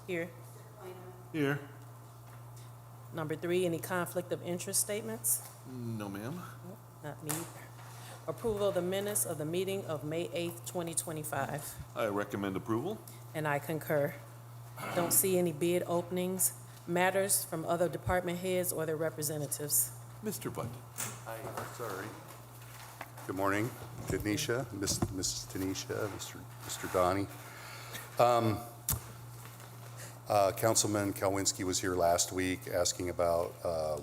Here. Here. Number 3, any conflict of interest statements? No, ma'am. Not me either. Approval of the minutes of the meeting of May 8th, 2025. I recommend approval. And I concur. Don't see any bid openings, matters from other department heads or their representatives. Mr. Button. Hi, sorry. Good morning, Tanisha, Mrs. Tanisha, Mr. Donnie. Councilman Kalwinski was here last week asking about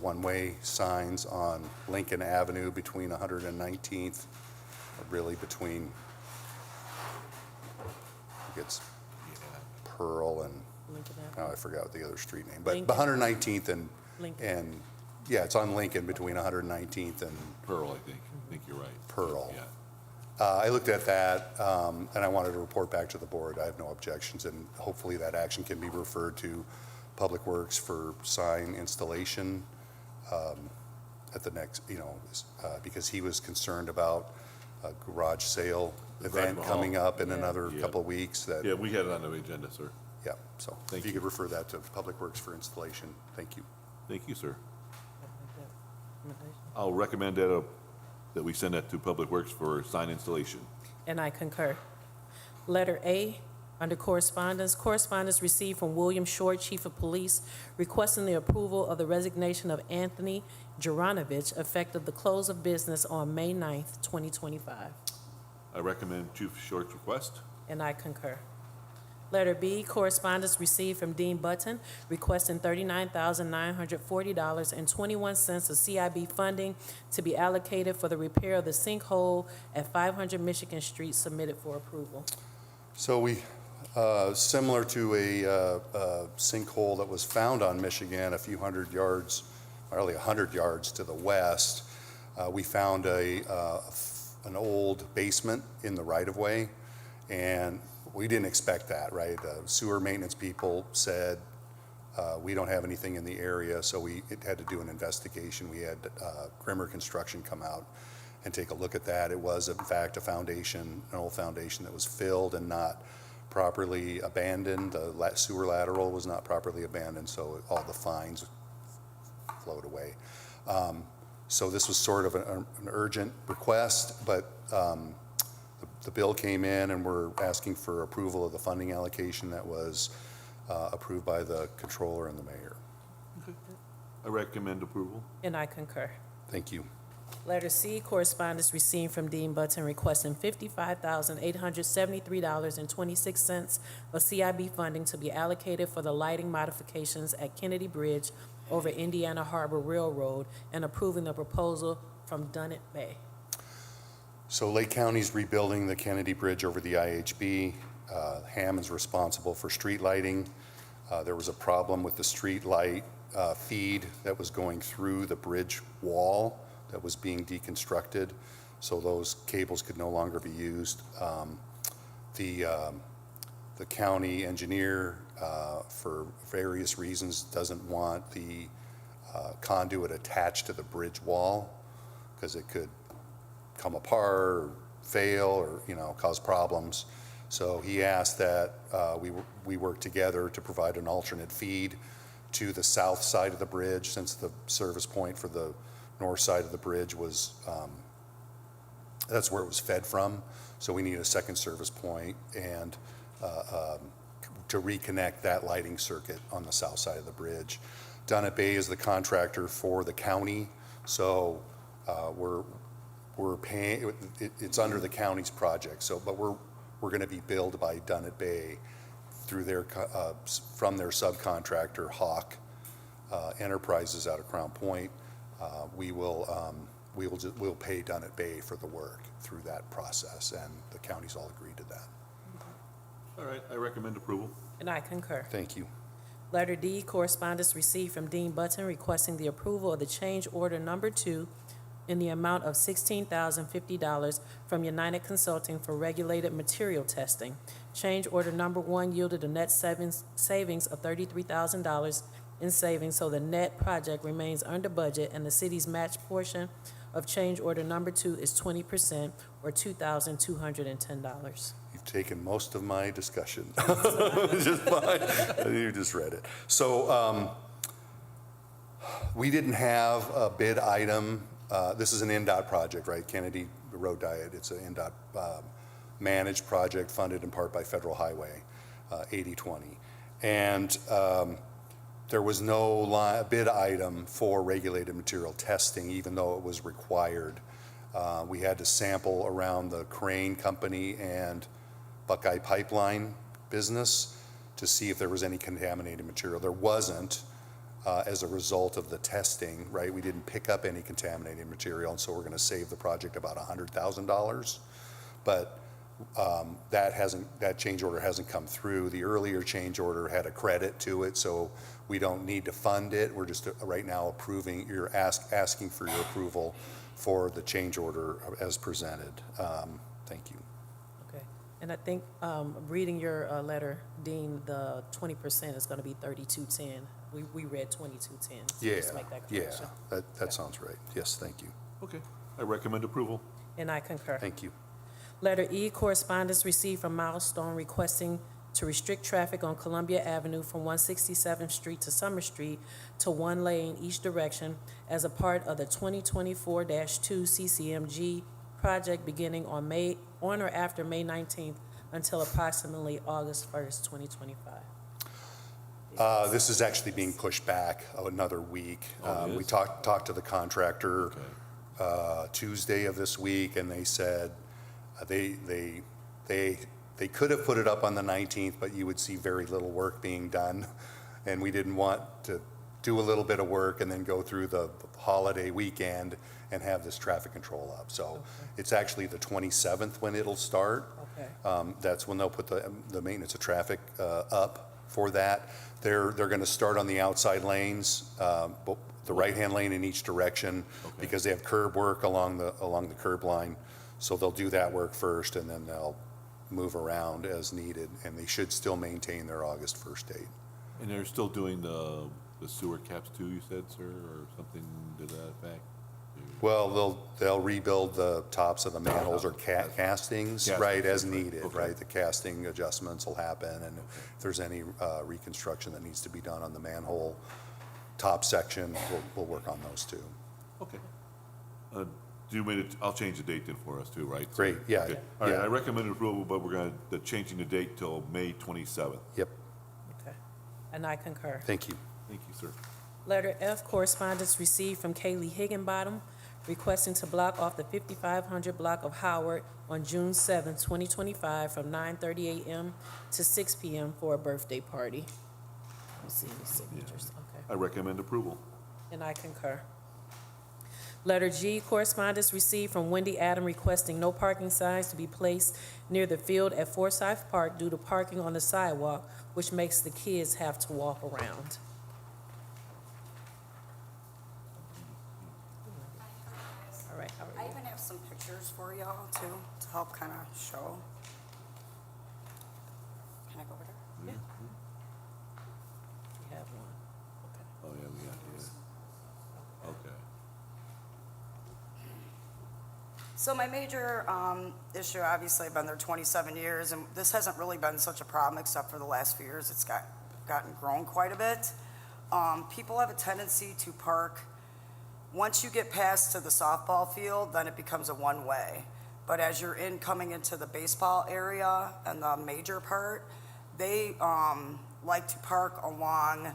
one-way signs on Lincoln Avenue between 119th, or really between, I think it's Pearl and, Lincoln oh, Avenue. I forgot the other street name, but Lincoln. 119th and, Lincoln. yeah, it's on Lincoln between 119th and Pearl, I think. I think you're right. Pearl. Yeah. I looked at that, and I wanted to report back to the board. I have no objections, and hopefully that action can be referred to Public Works for sign installation at the next, because he was concerned about a garage sale event Garage coming Mahal. up in another Yeah. couple of weeks. That, Yeah, we had it on the agenda, sir. yeah, so Thank if you you. could refer that to Public Works for installation, thank you. Thank you, sir. I'll recommend that we send that to Public Works for sign installation. And I concur. Letter A, under correspondence, correspondence received from William Short, Chief of Police, requesting the approval of the resignation of Anthony Jaranovich, effective the close of business on May 9th, 2025. I recommend Chief Short's request. And I concur. Letter B, correspondence received from Dean Button requesting $39,940.21 of CIB funding to be allocated for the repair of the sinkhole at 500 Michigan Street, submitted for approval. So we, similar to a sinkhole that was found on Michigan a few hundred yards, probably 100 yards to the west, we found an old basement in the right-of-way, and we didn't expect that, right? The sewer maintenance people said, we don't have anything in the area, so we had to do an investigation. We had Grimmer Construction come out and take a look at that. It was, in fact, a foundation, an old foundation that was filled and not properly abandoned. The sewer lateral was not properly abandoned, so all the fines flowed away. So this was sort of an urgent request, but the bill came in, and we're asking for approval of the funding allocation that was approved by the controller and the mayor. I recommend approval. And I concur. Thank you. Letter C, correspondence received from Dean Button requesting $55,873.26 of CIB funding to be allocated for the lighting modifications at Kennedy Bridge over Indiana Harbor Railroad, and approving the proposal from Dunnet Bay. So Lake County's rebuilding the Kennedy Bridge over the IHB. Hammond's responsible for street lighting. There was a problem with the street light feed that was going through the bridge wall that was being deconstructed, so those cables could no longer be used. The county engineer, for various reasons, doesn't want the conduit attached to the bridge wall because it could come apart or fail or cause problems. So he asked that we work together to provide an alternate feed to the south side of the bridge, since the service point for the north side of the bridge was that's where it was fed from. So we need a second service point and to reconnect that lighting circuit on the south side of the bridge. Dunnet Bay is the contractor for the county, so we're paying. It's under the county's project. So, but we're going to be billed by Dunnet Bay through their from their subcontractor Hawk Enterprises out of Crown Point. We'll pay Dunnet Bay for the work through that process, and the county's all agreed to that. All right, I recommend approval. And I concur. Thank you. Letter D, correspondence received from Dean Button requesting the approval of the change order number 2 in the amount of $16,050 from United Consulting for regulated material testing. Change order number 1 yielded a net savings of $33,000 in savings, so the net project remains under budget, and the city's match portion of change order number 2 is 20%, or $2,210. You've taken most of my discussion. Just fine. You just read it. So we didn't have a bid item. This is an NDOT project, right? Kennedy Road Diet. It's an NDOT managed project funded in part by Federal Highway 80/20. And there was no bid item for regulated material testing, even though it was required. We had to sample around the Crane Company and Buckeye Pipeline business to see if there was any contaminated material. There wasn't as a result of the testing, right? We didn't pick up any contaminated material, and so we're gonna save the project about $100,000. But that change order hasn't come through. The earlier change order had a credit to it, so we don't need to fund it. We're just right now approving, asking for your approval for the change order as presented. Thank you. Okay. And I think, reading your letter, Dean, the 20% is going to be 3210. We read 2210. So Yeah, just make that yeah, correction. that sounds right. Yes, thank you. Okay, I recommend approval. And I concur. Thank you. Letter E, correspondence received from Milestone requesting to restrict traffic on Columbia Avenue from 167th Street to Summer Street to one lane each direction as a part of the 2024-2 CCMG project beginning on or after May 19th until approximately August 1st, 2025. This is actually being pushed back another week. Oh, it We is? talked to the contractor Okay. Tuesday of this week, and they said they could have put it up on the 19th, but you would see very little work being done. And we didn't want to do a little bit of work and then go through the holiday weekend and have this traffic control up. So it's actually the 27th when it'll start. Okay. That's when they'll put the maintenance of traffic up for that. They're going to start on the outside lanes, the right-hand lane in each direction, Okay. because they have curb work along the curb line. So they'll do that work first, and then they'll move around as needed, and they should still maintain their August 1st date. And they're still doing the sewer caps too, you said, sir, or something to that effect? Well, they'll rebuild the tops of the manholes or castings, right, as needed, Okay. right? The casting adjustments will happen, and if there's any reconstruction that needs to be done on the manhole top section, we'll work on those too. Okay. I'll change the date then for us too, right? Great, yeah, Okay. All right, yeah. I recommend approval, but we're changing the date till May 27th. Yep, Okay. And I concur. thank you. Thank you, sir. Letter F, correspondence received from Kaylee Higginbottom requesting to block off the 5500 block of Howard on June 7, 2025 from 9:30 a.m. to 6 p.m. for a birthday party. I don't see any signatures. Okay. I recommend approval. And I concur. Letter G, correspondence received from Wendy Adam requesting no parking signs to be placed near the field at Forsyth Park due to parking on the sidewalk, which makes the kids have to walk around. All right, how I are you? even have some pictures for y'all too, to help kind of show. Can I go over there? Yeah. We have one. Okay. Oh, yeah, we got it. Okay. So my major issue, obviously, I've been there 27 years, and this hasn't really been such a problem except for the last few years. It's gotten grown quite a bit. People have a tendency to park. Once you get past to the softball field, then it becomes a one-way. But as you're coming into the baseball area and the major part, they like to park along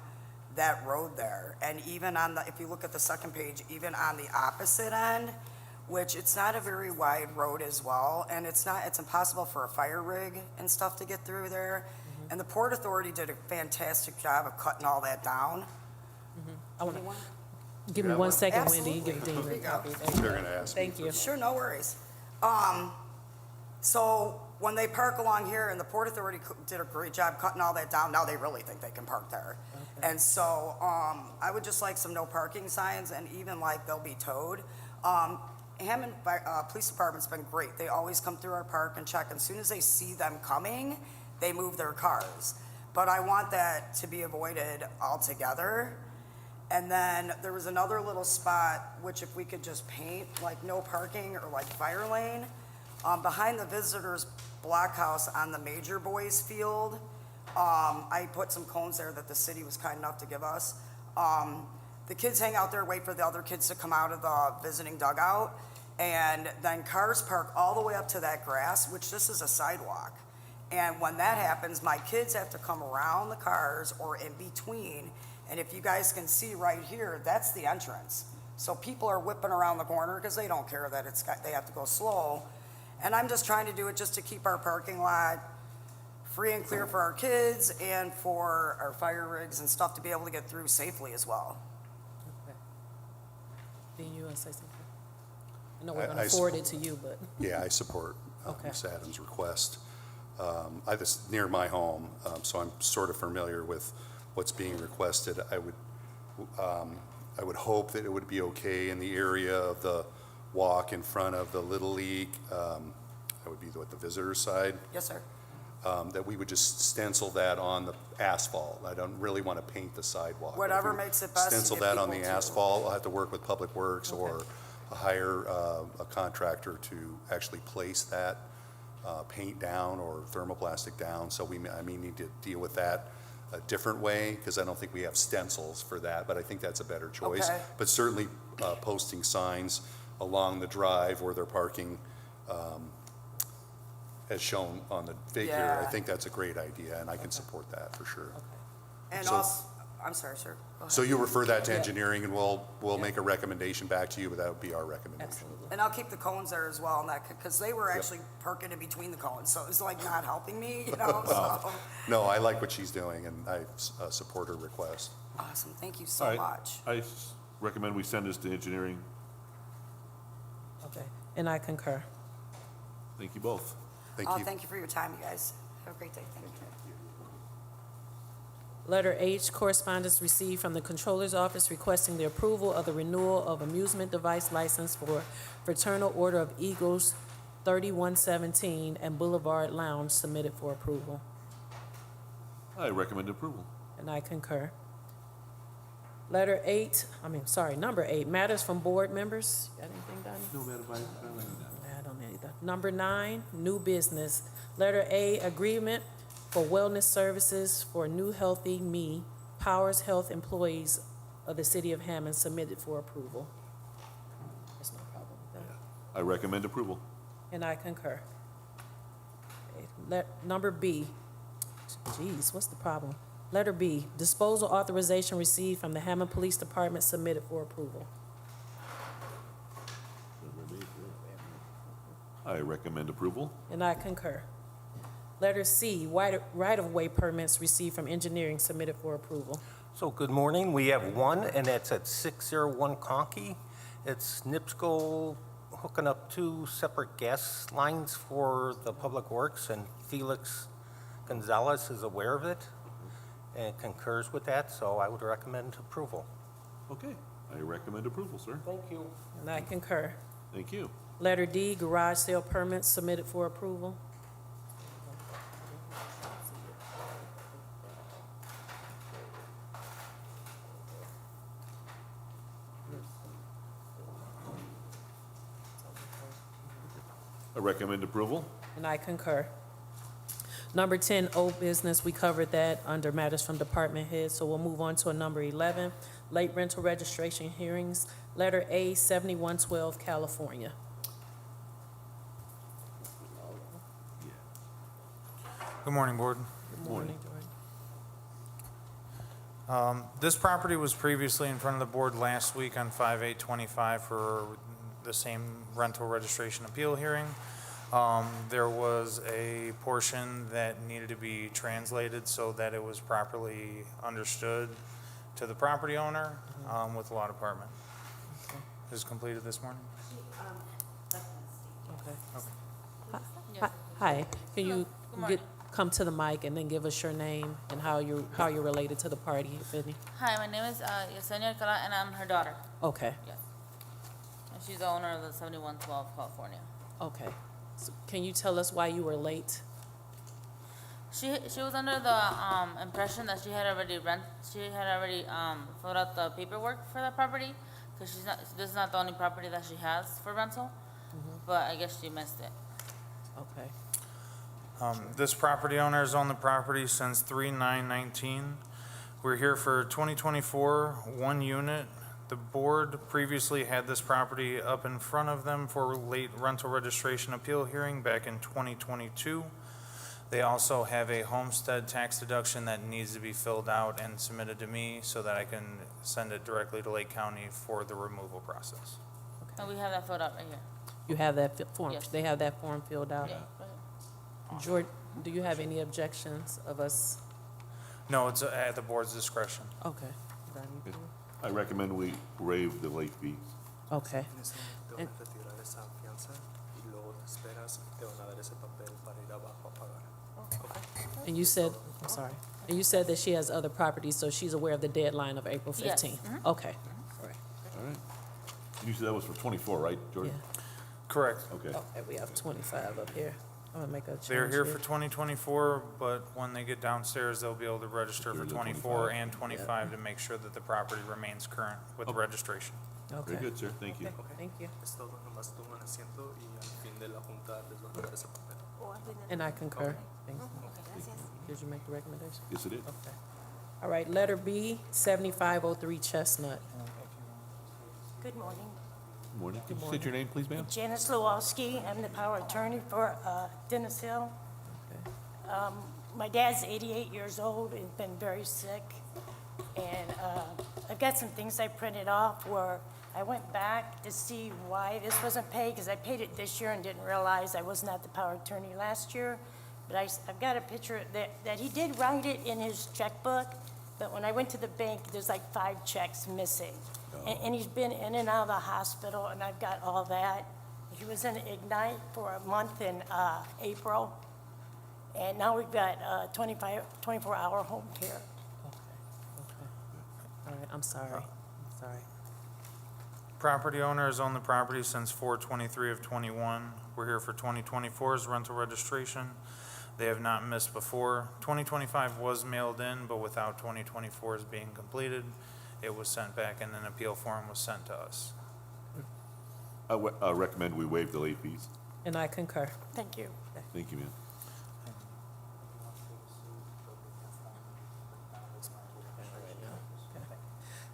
that road there. And even if you look at the second page, even on the opposite end, which it's not a very wide road as well, and it's impossible for a fire rig and stuff to get through there. Mm-hmm. And the Port Authority did a fantastic job of cutting all that down. I wanna, Anyone? give me 1 second, Wendy. You Absolutely. give Dean There a you go. copy. They're going to ask me. Thank you. Sure, no worries. So when they park along here, and the Port Authority did a great job cutting all that down, now they really think they can park there. Okay. And so I would just like some no parking signs, and even like they'll be towed. Hammond Police Department's been great. They always come through our park and check. As soon as they see them coming, they move their cars. But I want that to be avoided altogether. And then there was another little spot, which if we could just paint, like no parking or like fire lane, behind the visitors blockhouse on the Major Boys field. I put some cones there that the city was kind enough to give us. The kids hang out there, wait for the other kids to come out of the visiting dugout, and then cars park all the way up to that grass, which this is a sidewalk. And when that happens, my kids have to come around the cars or in between. And if you guys can see right here, that's the entrance. So people are whipping around the corner because they don't care that they have to go slow. And I'm just trying to do it just to keep our parking lot free and clear for our kids and for our fire rigs and stuff to be able to get through safely as well. Okay. Dean, you want to say something? I know we're I- going to I forward it to you, but, Yeah, I support Okay. Ms. Adams' request. This is near my home, so I'm sort of familiar with what's being requested. I would hope that it would be okay in the area of the walk in front of the Little League, that would be the visitor side, Yes, sir. that we would just stencil that on the asphalt. I don't really want to paint the sidewalk. But if Whatever we makes it best to Stencil get that on the people to. asphalt. I'll have to work with Public Works or Okay. hire a contractor to actually place that paint down or thermoplastic down. So I may need to deal with that a different way because I don't think we have stencils for that, but I think that's a better choice. Okay. But certainly posting signs along the drive where they're parking, as shown on the figure, I Yeah. think that's a great idea, and I can support that for sure. okay. And So- also, I'm sorry, sir. Go ahead. So you refer that to Yeah. engineering, and we'll Yeah. make a recommendation back to you, but that would be our recommendation. Absolutely. And I'll keep the cones there as well, and that, because they were actually parking in between the cones, so it's like not helping me, you know, so. No, I like what she's doing, and I support her request. Awesome, thank you All so right. much. I recommend we send this to engineering. Okay, and I concur. Thank you both. Thank you. Thank you for your time, you guys. Have a great day, thank you. Letter H, correspondence received from the Controller's Office requesting the approval of the renewal of amusement device license for Fraternal Order of Eagles 3117 and Boulevard Lounge submitted for approval, I recommend approval. and I concur. Number 8, matters from board members. Got anything done? No, Madam Vice President. I don't need that. Number 9, new business. Letter A, agreement for wellness services for New Healthy Me, Powers Health employees of the city of Hammond submitted for approval. There's no problem with that. I recommend approval. And I concur. Okay, number B, geez, what's the problem? Letter B, disposal authorization received from the Hammond Police Department submitted for approval. I recommend approval. And I concur. Letter C, right-of-way permits received from engineering submitted for approval. So good morning. We have one, and that's at 601 Conkey. It's NIPSCO hooking up 2 separate gas lines for the Public Works, and Felix Gonzalez is aware of it and concurs with that, so I would recommend approval. Okay, I recommend approval, sir. Thank you. And I concur. Thank you. Letter D, garage sale permits submitted for approval. I recommend approval. And I concur. Number 10, old business, we covered that under matters from department heads, so we'll move on to a number 11, late rental registration hearings. Letter A, 7112 California. Good morning, Board. Good morning, Jordan. This property was previously in front of the board last week on 5/8/25 for the same rental registration appeal hearing. There was a portion that needed to be translated so that it was properly understood to the property owner with the law department. It was completed this morning. Okay. Hi, can you come to the mic and then give us your name and how you're related to the party, if any? Hi, my name is Yesenia Alcala, and I'm her daughter. Okay, Yes. And she's the owner of the 7112 California. okay. So can you tell us why you were late? She was under the impression that she had already filled out the paperwork for that property, because this is not the only property that she has for rental. But I guess she missed it. Okay. This property owner has owned the property since 3/9/19. We're here for 2024, one unit. The board previously had this property up in front of them for late rental registration appeal hearing back in 2022. They also have a homestead tax deduction that needs to be filled out and submitted to me so that I can send it directly to Lake County for the removal process. And we have that filled out right here. You have that form, Yes. they have that form filled out? Yeah, go ahead. George, do you have any objections of us? No, it's at the board's discretion. Okay. I recommend we waive the late fees. Okay. En ese momento te van a retirar esa fianza y luego te esperas y te van a dar ese papel para ir abajo a pagar. And you said, I'm sorry, and you said that she has other properties, so she's aware of the deadline of April Yes. 15th? Okay. All right. You said that was for 24, right, Yeah. Jordan? Correct. Okay. Okay, we have 25 up here. I'm gonna make a change They're here for 2024, but when they get downstairs, they'll be able to register for Here's the 24 25. and 25 to make sure that the property remains current with Okay. registration. Very Okay, good, sir. Thank you. thank you. Es todo, nomás toman asiento y al fin de la junta les van a dar ese papel. And I concur. Thank you. Did you make the recommendation? Yes, it is. Okay. All right, letter B, 7503 Chestnut. Good morning. Good morning. Could you state your name, please, ma'am? Janice Lewowski, I'm the power attorney for Dennis Hill. My dad's 88 years old and been very sick. And I've got some things I printed off where I went back to see why this wasn't paid, because I paid it this year and didn't realize I was not the power attorney last year. But I've got a picture that he did write it in his checkbook, but when I went to the bank, there's like 5 checks missing. And he's been in and out of the hospital, and I've got all that. He was in Ignite for a month in April, and now we've got 24-hour home care. Okay. All right, I'm sorry. Sorry. Property owner has owned the property since 4/23 of '21. We're here for 2024's rental registration. They have not missed before. 2025 was mailed in, but without 2024's being completed, it was sent back and an appeal form was sent to us. I recommend we waive the late fees. And I concur. Thank you. Thank you, ma'am.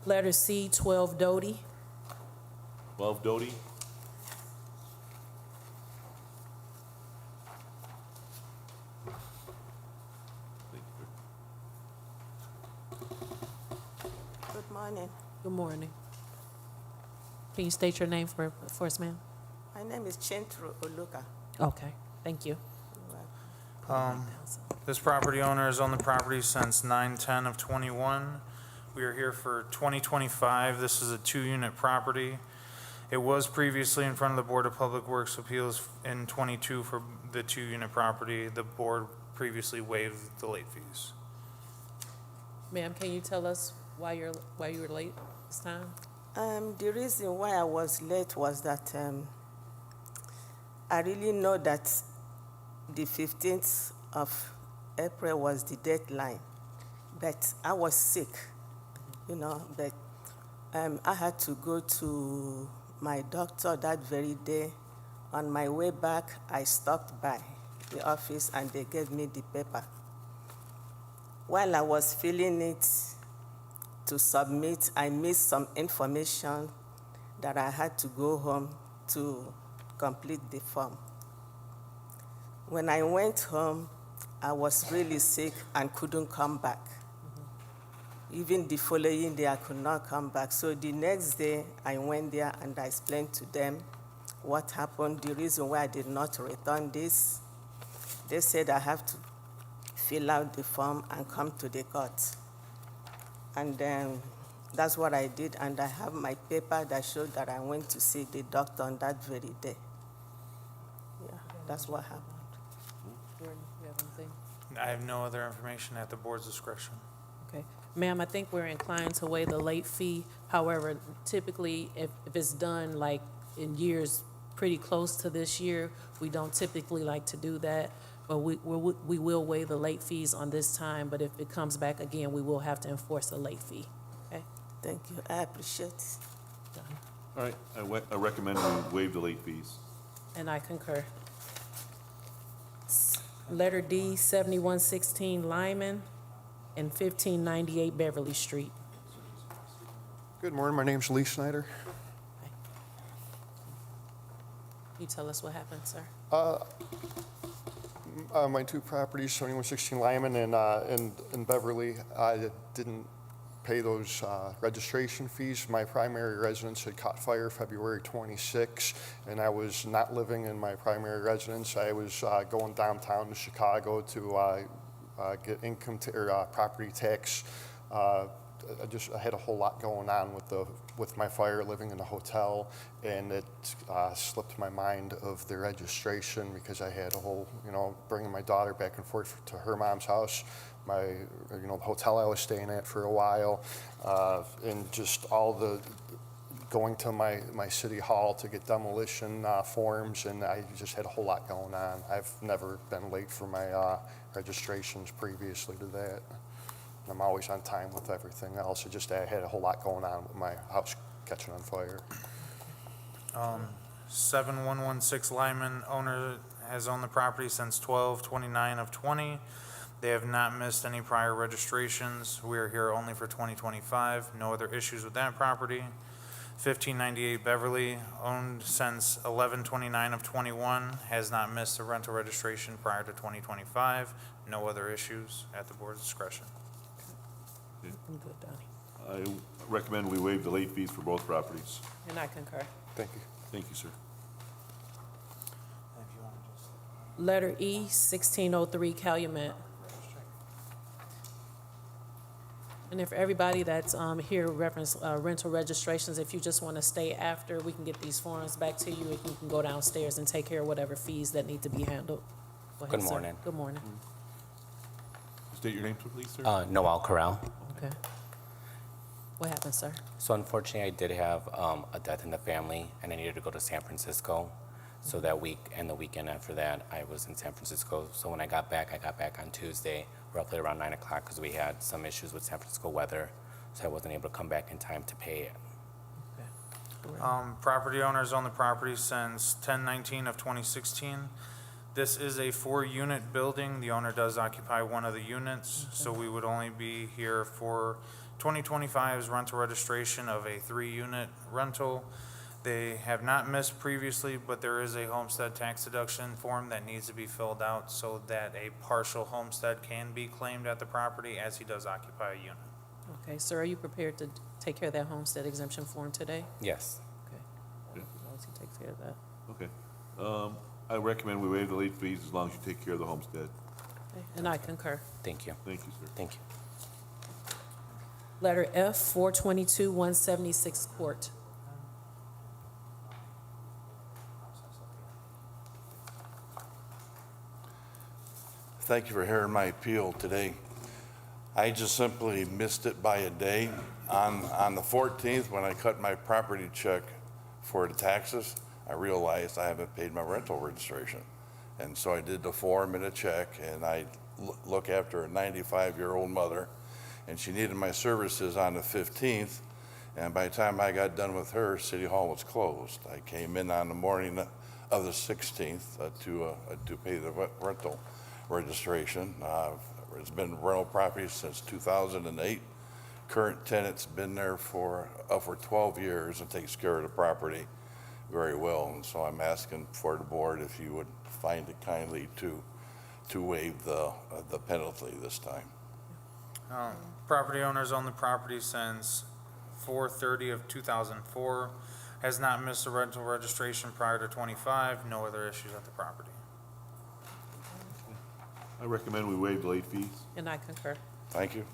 Letter C, 12 Doty. 12 Doty? Thank you, sir. Good morning. Good morning. Can you state your name for us, ma'am? My name is Chintru Oluka. Okay, thank you. This property owner has owned the property since 9/10 of '21. We are here for 2025. This is a 2-unit property. It was previously in front of the Board of Public Works Appeals in '22 for the 2-unit property. The board previously waived the late fees. Ma'am, can you tell us why you were late this time? The reason why I was late was that I really know that the 15th of April was the deadline, but I was sick, but I had to go to my doctor that very day. On my way back, I stopped by the office and they gave me the paper. While I was filling it to submit, I missed some information that I had to go home to complete the form. When I went home, I was really sick and couldn't come back. Even the following day, I could not come back. So the next day, I went there and I explained to them what happened, the reason why I did not return this. They said I have to fill out the form and come to the court. And then that's what I did, and I have my paper that showed that I went to see the doctor on that very day. Yeah, that's what happened. Jordan, you have anything? I have no other information at the board's discretion. Okay. Ma'am, I think we're inclined to waive the late fee. However, typically, if it's done like in years pretty close to this year, we don't typically like to do that. But we will waive the late fees on this time, but if it comes back again, we will have to enforce a late fee. Okay? Thank you, I appreciate it. All right, I recommend we waive the late fees. And I concur. Letter D, 7116 Lyman and 1598 Beverly Street. Good morning, my name's Lee Snyder. Can you tell us what happened, sir? My two properties, 7116 Lyman and Beverly, I didn't pay those registration fees. My primary residence had caught fire February 26, and I was not living in my primary residence. I was going downtown to Chicago to get property tax. I had a whole lot going on with my fire, living in a hotel, and it slipped my mind of the registration because I had a whole, bringing my daughter back and forth to her mom's house, the hotel I was staying at for a while, and just all the going to my city hall to get demolition forms, and I just had a whole lot going on. I've never been late for my registrations previously to that. I'm always on time with everything else. I had a whole lot going on with my house catching on fire. 7116 Lyman, owner has owned the property since 12/29 of 20. They have not missed any prior registrations. We are here only for 2025. No other issues with that property. 1598 Beverly, owned since 11/29 of 21, has not missed a rental registration prior to 2025. No other issues at the board's discretion. I'm good, Donnie. I recommend we waive the late fees for both properties. And I concur. Thank you. Thank you, sir. Letter E, 1603 Calumet. And if everybody that's here reference rental registrations, if you just want to stay after, we can get these forms back to you, and you can go downstairs and take care of whatever fees that need to be handled. Go ahead, Good sir. morning. Good morning. State your name, please, sir. Noel Corral. Okay. What happened, sir? So unfortunately, I did have a death in the family, and I needed to go to San Francisco. So that week and the weekend after that, I was in San Francisco. So when I got back on Tuesday, roughly around 9 o'clock, because we had some issues with San Francisco weather. So I wasn't able to come back in time to pay it. Property owners own the property since 10/19 of 2016. This is a 4-unit building. The owner does occupy one of the units, so we would only be here for 2025's rental registration of a 3-unit rental. They have not missed previously, but there is a homestead tax deduction form that needs to be filled out so that a partial homestead can be claimed at the property, as he does occupy a unit. Okay, sir, are you prepared to take care of that homestead exemption form today? Yes. Okay. Yeah. As long as he takes care of that. Okay. I recommend we waive the late fees as long as you take care of the homestead. Okay. And I concur. Thank you. Thank you, sir. Thank you. Letter F, 422 176 Court. Thank you for hearing my appeal today. I just simply missed it by a day. On the 14th, when I cut my property check for the taxes, I realized I haven't paid my rental registration. And so I did the form and a check, and I look after a 95-year-old mother, and she needed my services on the 15th, and by the time I got done with her, City Hall was closed. I came in on the morning of the 16th to pay the rental registration. It's been rental property since 2008. Current tenant's been there for 12 years and takes care of the property very well. And so I'm asking for the board if you would find it kindly to waive the penalty this time. Property owners own the property since 4/30 of 2004. Has not missed a rental registration prior to 25. No other issues at the property. I recommend we waive the late fees. And I concur. Thank you.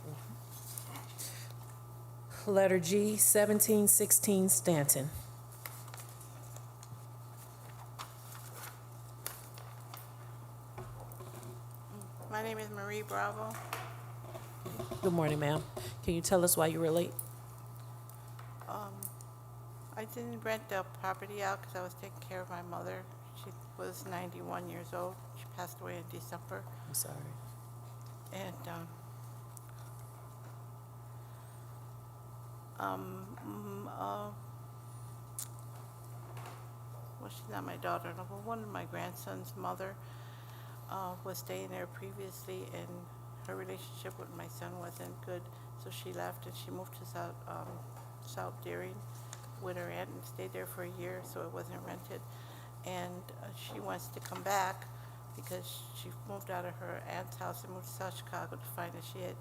Letter G, 1716 Stanton. My name is Marie Bravo. Good morning, ma'am. Can you tell us why you were late? I didn't rent the property out because I was taking care of my mother. She was 91 years old. She passed away in December. I'm sorry. And well, she's not my daughter, no, but one of my grandson's mother was staying there previously, and her relationship with my son wasn't good, so she left and she moved to South Deering with her aunt and stayed there for a year, so it wasn't rented. And she wants to come back because she moved out of her aunt's house and moved to South Chicago to find that she had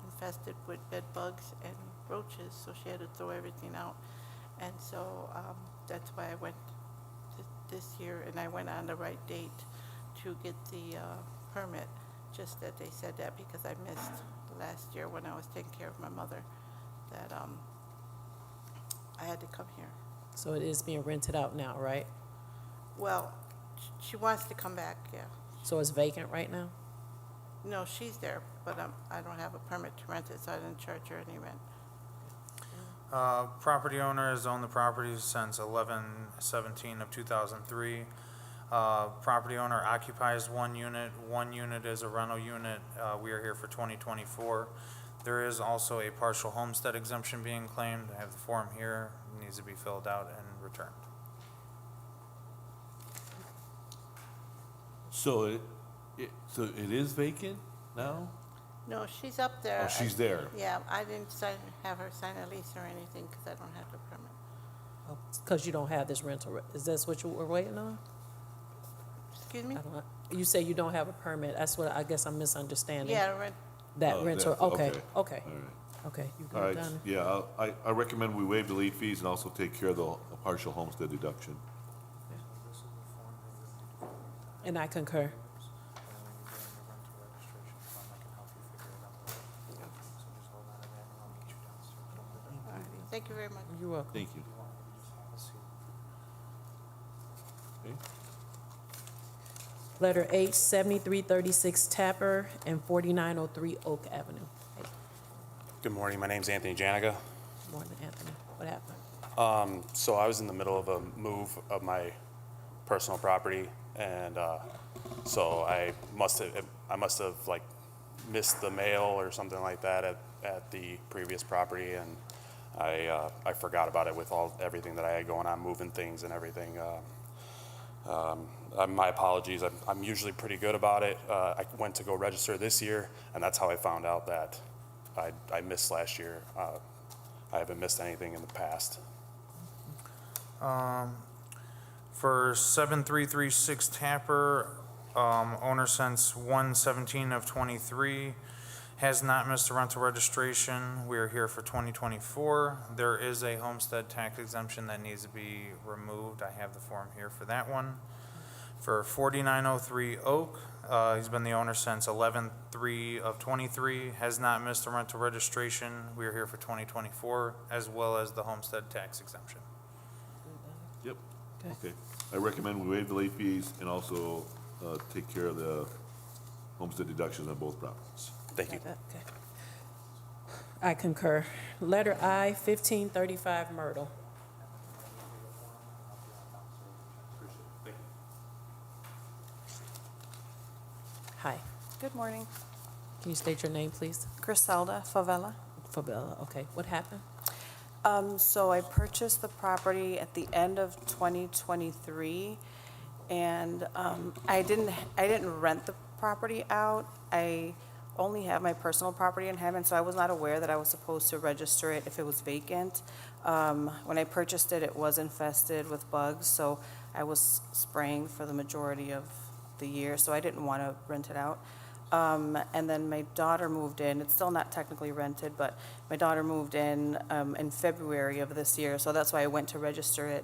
infested with bed bugs and roaches, so she had to throw everything out. And so that's why I went this year, and I went on the right date to get the permit, just that they said that because I missed last year when I was taking care of my mother, that I had to come here. So it is being rented out now, right? Well, she wants to come back, yeah. So it's vacant right now? No, she's there, but I don't have a permit to rent it, so I didn't charge her any rent. Property owner has owned the property since 11/17 of 2003. Property owner occupies one unit. One unit is a rental unit. We are here for 2024. There is also a partial homestead exemption being claimed. I have the form here. It needs to be filled out and returned. So it is vacant now? No, she's up there. Oh, she's there. Yeah, I didn't have her sign a lease or anything because I don't have the permit. Because you don't have this rental, is that what you were waiting on? Excuse me? I don't, you say you don't have a permit, that's what, I guess I'm misunderstanding. Yeah, rent. That Oh, rental, that- okay, okay. okay, All right. okay, you All got it right, done. yeah, I recommend we waive the late fees and also take care of the partial homestead deduction. And I concur. Thank you very much. You're welcome. Thank you. Okay. Letter H, 7336 Tapper and 4903 Oak Avenue. Hey, Good morning, my name's Anthony Janiga. morning, Anthony, what happened? So I was in the middle of a move of my personal property, and so I must have like missed the mail or something like that at the previous property, and I forgot about it with everything that I had going on, moving things and everything. My apologies. I'm usually pretty good about it. I went to go register this year, and that's how I found out that I missed last year. I haven't missed anything in the past. For 7336 Tapper, owner since 1/17 of 23, has not missed a rental registration. We are here for 2024. There is a homestead tax exemption that needs to be removed. I have the form here for that one. For 4903 Oak, he's been the owner since 11/3 of 23, has not missed a rental registration. We are here for 2024, as well as the homestead tax exemption. Yep. Okay. I recommend we waive the late fees and also take care of the homestead deductions on both properties. Thank you. Okay. I concur. Letter I, 1535 Myrtle. Hi, Good morning. can you state your name, please? Griselda Favela. Fabella, okay, what happened? So I purchased the property at the end of 2023, and I didn't rent the property out. I only have my personal property in Hammond, so I was not aware that I was supposed to register it if it was vacant. When I purchased it, it was infested with bugs, so I was spraying for the majority of the year, so I didn't want to rent it out. And then my daughter moved in. It's still not technically rented, but my daughter moved in February of this year, so that's why I went to register it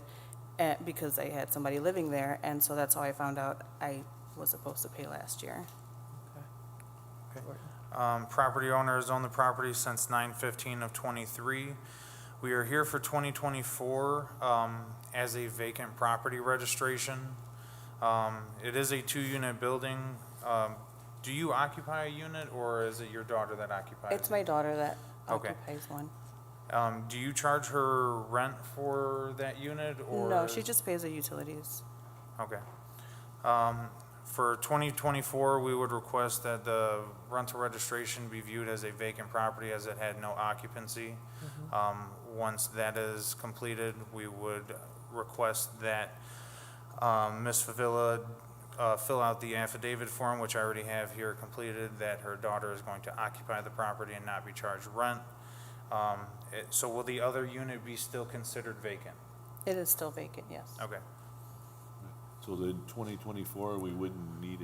because I had somebody living there, and so that's how I found out I was supposed to pay last year. Property owner has owned the property since 9/15 of 23. We are here for 2024 as a vacant property registration. It is a 2-unit building. Do you occupy a unit, or is it your daughter that occupies it? It's my daughter that Okay. occupies one. Do you charge her rent for that unit, or? No, she just pays the utilities. Okay. For 2024, we would request that the rental registration be viewed as a vacant property as it had no occupancy. Once that is completed, we would request that Ms. Favilla fill out the affidavit form, which I already have here completed, that her daughter is going to occupy the property and not be charged rent. So will the other unit be still considered vacant? It is still vacant, yes. Okay. So then 2024, we wouldn't need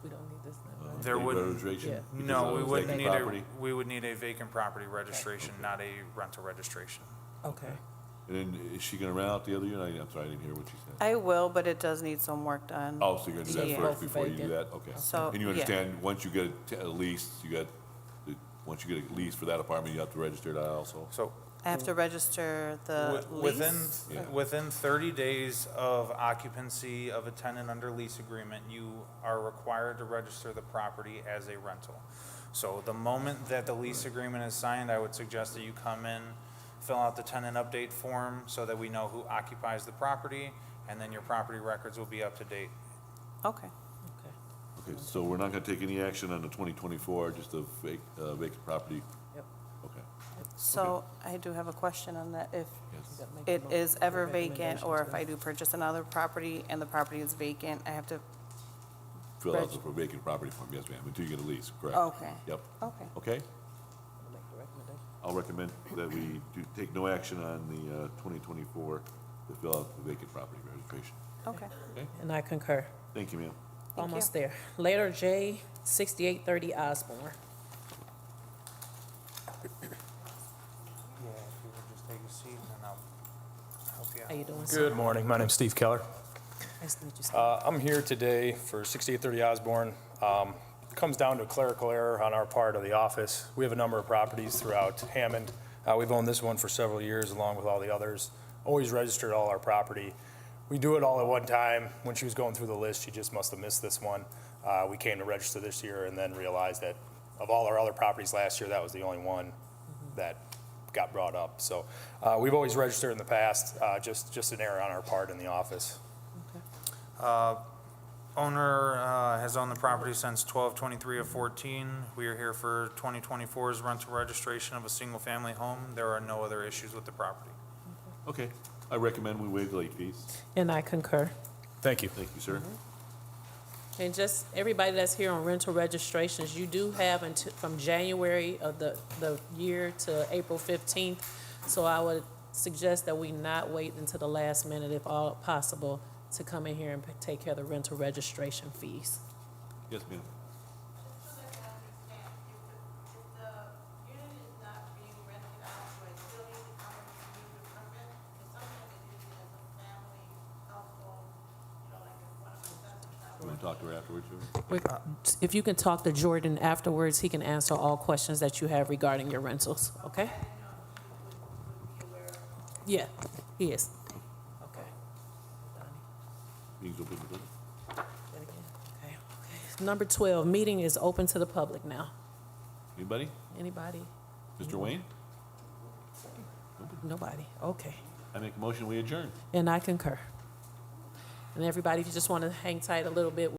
We don't need this now, right? There a wouldn't- registration? Yeah. because No, of we the wouldn't vacant need property? we would need a vacant property registration, not a rental registration. Okay. And then is she gonna rent out the other unit? I'm sorry, I didn't hear what you said. I will, but it does need some work done. Oh, so you're gonna do that Yeah. first before you do Vacant. that? Okay. So, And you yeah. understand, once you get a lease, once you get a lease for that apartment, you have to register that also? So I have to register the lease. within 30 days of occupancy of a tenant under lease agreement, you are required to register the property as a rental. So the moment that the lease agreement is signed, I would suggest that you come in, fill out the tenant update form so that we know who occupies the property, and then your property records will be up to date. Okay. Okay, so we're not gonna take any action on the 2024, just a vacant property? Yep. Okay. So I do have a question on that. If Yes. it is ever vacant, or if I do purchase another property and the property is vacant, I have to, Fill out the vacant property form, yes, ma'am, until you get a lease, correct? okay. Yep. Okay. Okay? I'll recommend that we do take no action on the 2024 to fill out the vacant property registration. Okay. Okay? And I concur. Thank you, ma'am. Almost there. Later J, 6830 Osborne. Yeah, if you would just take a seat, and I'll help you out. How you doing, sir? Good morning. My name's Steve Keller. Nice to meet you, Steve. I'm here today for 6830 Osborne. It comes down to a clerical error on our part of the office. We have a number of properties throughout Hammond. We've owned this one for several years along with all the others. Always registered all our property. We do it all at one time. When she was going through the list, she just must have missed this one. We came to register this year and then realized that of all our other properties last year, that was the only one that got brought up. So we've always registered in the past, just an error on our part in the office. Owner has owned the property since 12/23/14. We are here for 2024's rental registration of a single-family home. There are no other issues with the property. Okay, I recommend we waive the late fees. And I concur. Thank you. Thank you, sir. And just everybody that's here on rental registrations, you do have until, from January of the year to April 15th. So I would suggest that we not wait until the last minute, if all possible, to come in here and take care of the rental registration fees. Yes, ma'am. You want to talk to her afterwards, sir? If you can talk to Jordan afterwards, he can answer all questions that you have regarding your rentals, okay? Yeah, he is. Okay. Meeting's open for business. Okay. Number 12, meeting is open to the public now. Anybody? Anybody? Mr. Wayne? Nobody, okay. I make a motion, we adjourn. And I concur. And everybody, if you just want to hang tight a little bit,